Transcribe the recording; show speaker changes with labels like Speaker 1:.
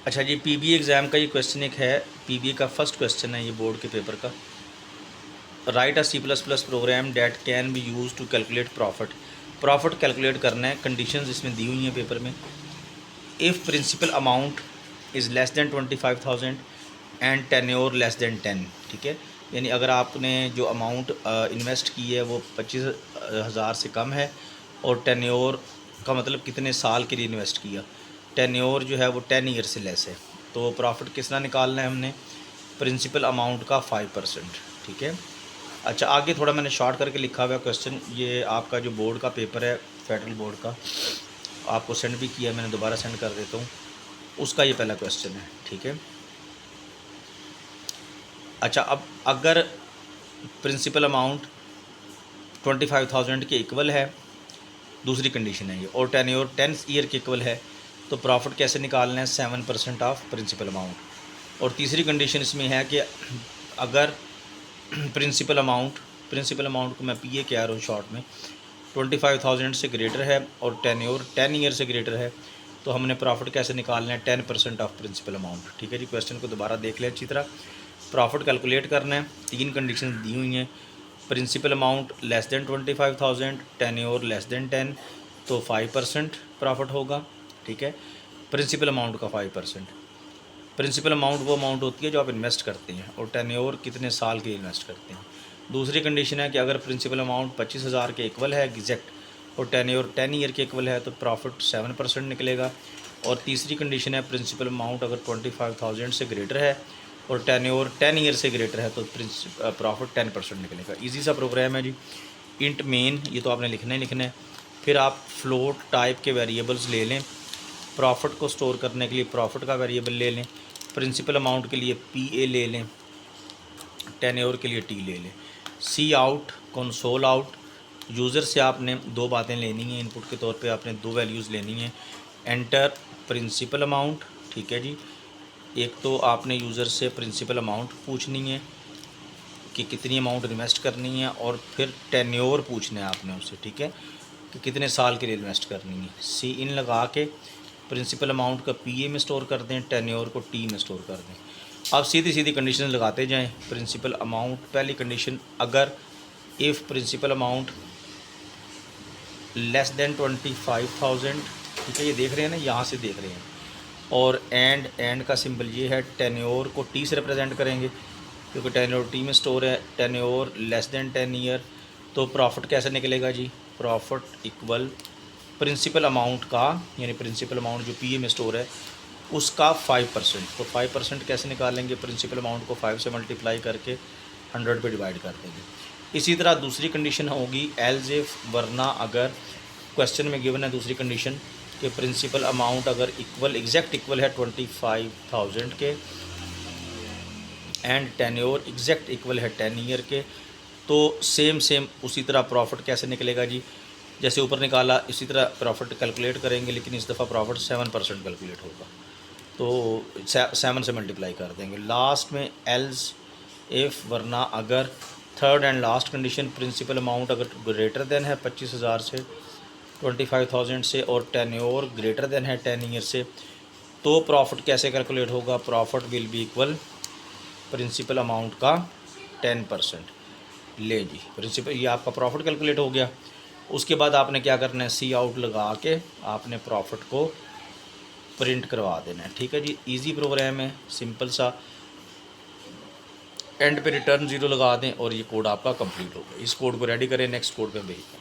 Speaker 1: अच्छा जी, PBA exam का ये क्वेश्चन एक है, पीबीए का फर्स्ट क्वेश्चन है ये बोर्ड के पेपर का। Write a C plus plus program that can be use to calculate profit. Profit calculate करना है, कंडीशंस इसमें दी हुई हैं पेपर में। If principal amount is less than 25,000 and tenure less than 10। ठीक है, यानी अगर आपने जो अमाउंट इन्वेस्ट की है वो 25,000 से कम है और टेन्योर का मतलब कितने साल के लिए इन्वेस्ट किया, टेन्योर जो है वो 10 ईयर से लेस है, तो प्रॉफिट कितना निकालना है हमने, प्रिंसिपल अमाउंट का 5%। ठीक है। अच्छा, आगे थोड़ा मैंने शॉर्ट करके लिखा हुआ है क्वेश्चन, ये आपका जो बोर्ड का पेपर है फेडरल बोर्ड का, आपको सेंड भी किया है, मैंने दोबारा सेंड कर देता हूँ, उसका ये पहला क्वेश्चन है। ठीक है। अच्छा, अब अगर प्रिंसिपल अमाउंट 25,000 के इक्वल है, दूसरी कंडीशन है ये, और टेन्योर 10 ईयर के इक्वल है, तो प्रॉफिट कैसे निकालना है, 7% ऑफ प्रिंसिपल अमाउंट। और तीसरी कंडीशन इसमें है कि अगर प्रिंसिपल अमाउंट को मैं पी ए कह रहा हूँ शॉर्ट में, 25,000 से ग्रेटर है और टेन्योर 10 ईयर से ग्रेटर है, तो हमने प्रॉफिट कैसे निकालना है, 10% ऑफ प्रिंसिपल अमाउंट। ठीक है जी, क्वेश्चन को दोबारा देख लें अच्छी तरह। प्रॉफिट कैलकुलेट करना है, तीन कंडीशन दी हुई हैं, principal amount less than 25,000, tenure less than 10, तो 5% प्रॉफिट होगा। ठीक है, प्रिंसिपल अमाउंट का 5%। प्रिंसिपल अमाउंट वो अमाउंट होती है जो आप इन्वेस्ट करते हैं, और टेन्योर कितने साल के लिए इन्वेस्ट करते हैं। दूसरी कंडीशन है कि अगर प्रिंसिपल अमाउंट 25,000 के इक्वल है एग्जैक्ट, और टेन्योर 10 ईयर के इक्वल है, तो प्रॉफिट 7% निकलेगा। और तीसरी कंडीशन है प्रिंसिपल अमाउंट अगर 25,000 से ग्रेटर है और टेन्योर 10 ईयर से ग्रेटर है, तो प्रॉफिट 10% निकलेगा। ईजी सा प्रोग्राम है जी। इंट मेन ये तो आपने लिखना ही लिखना है। फिर आप फ्लोट टाइप के वेरिएबल्स ले लें, प्रॉफिट को स्टोर करने के लिए प्रॉफिट का वेरिएबल ले लें, प्रिंसिपल अमाउंट के लिए पी ए ले लें, टेन्योर के लिए टी ले लें। सी आउट, कंसोल आउट, यूज़र से आपने दो बातें लेनी हैं, इनपुट के तौर पे आपने दो वैल्यूज़ लेनी हैं। एंटर प्रिंसिपल अमाउंट, ठीक है जी, एक तो आपने यूज़र से प्रिंसिपल अमाउंट पूछनी है कि कितनी अमाउंट इन्वेस्ट करनी है, और फिर टेन्योर पूछना है आपने उससे, ठीक है, कि कितने साल के लिए इन्वेस्ट करनी है। सी इन लगा के प्रिंसिपल अमाउंट का पी ए में स्टोर कर दें, टेन्योर को टी में स्टोर कर दें। अब सीधी सीधी कंडीशन लगाते जाएं। प्रिंसिपल अमाउंट, पहली कंडीशन, अगर if principal amount less than 25,000, ठीक है, ये देख रहे हैं ना, यहाँ से देख रहे हैं, और एंड का सिंबल ये है, टेन्योर को टी से रिप्रेजेंट करेंगे क्योंकि टेन्योर टी में स्टोर है, टेन्योर लेस देन 10 ईयर, तो प्रॉफिट कैसे निकलेगा जी, प्रॉफिट इक्वल प्रिंसिपल अमाउंट का, यानी प्रिंसिपल अमाउंट जो पी ए में स्टोर है उसका 5%। तो 5% कैसे निकालेंगे, प्रिंसिपल अमाउंट को 5 से मल्टीप्लाई करके 100 पे डिवाइड कर देंगे। इसी तरह दूसरी कंडीशन होगी एल्स इफ, वरना अगर क्वेश्चन में गिवन है दूसरी कंडीशन कि प्रिंसिपल अमाउंट अगर इक्वल, एग्जैक्ट इक्वल है 25,000 के, एंड टेन्योर एग्जैक्ट इक्वल है 10 ईयर के, तो सेम उसी तरह प्रॉफिट कैसे निकलेगा जी, जैसे ऊपर निकाला इसी तरह प्रॉफिट कैलकुलेट करेंगे, लेकिन इस दफ़ा प्रॉफिट 7% कैलकुलेट होगा, तो 7 से मल्टीप्लाई कर देंगे। लास्ट में एल्स इफ़, वरना अगर, third and last condition, principal amount अगर ग्रेटर देन है 25,000 से, 25,000 से, और टेन्योर ग्रेटर देन है 10 ईयर से, तो प्रॉफिट कैसे कैलकुलेट होगा, profit will be equal principal amount का 10%। ले जी, प्रिंसिपल, ये आपका प्रॉफिट कैलकुलेट हो गया। उसके बाद आपने क्या करना है, सी आउट लगा के आपने प्रॉफिट को प्रिंट करवा देना है। ठीक है जी, इजी प्रोग्राम है, सिंपल सा। एंड पे रिटर्न 0 लगा दें और ये कोड आपका कंप्लीट हो गया। इस कोड को रेडी करें, नेक्स्ट कोड पे भेजें।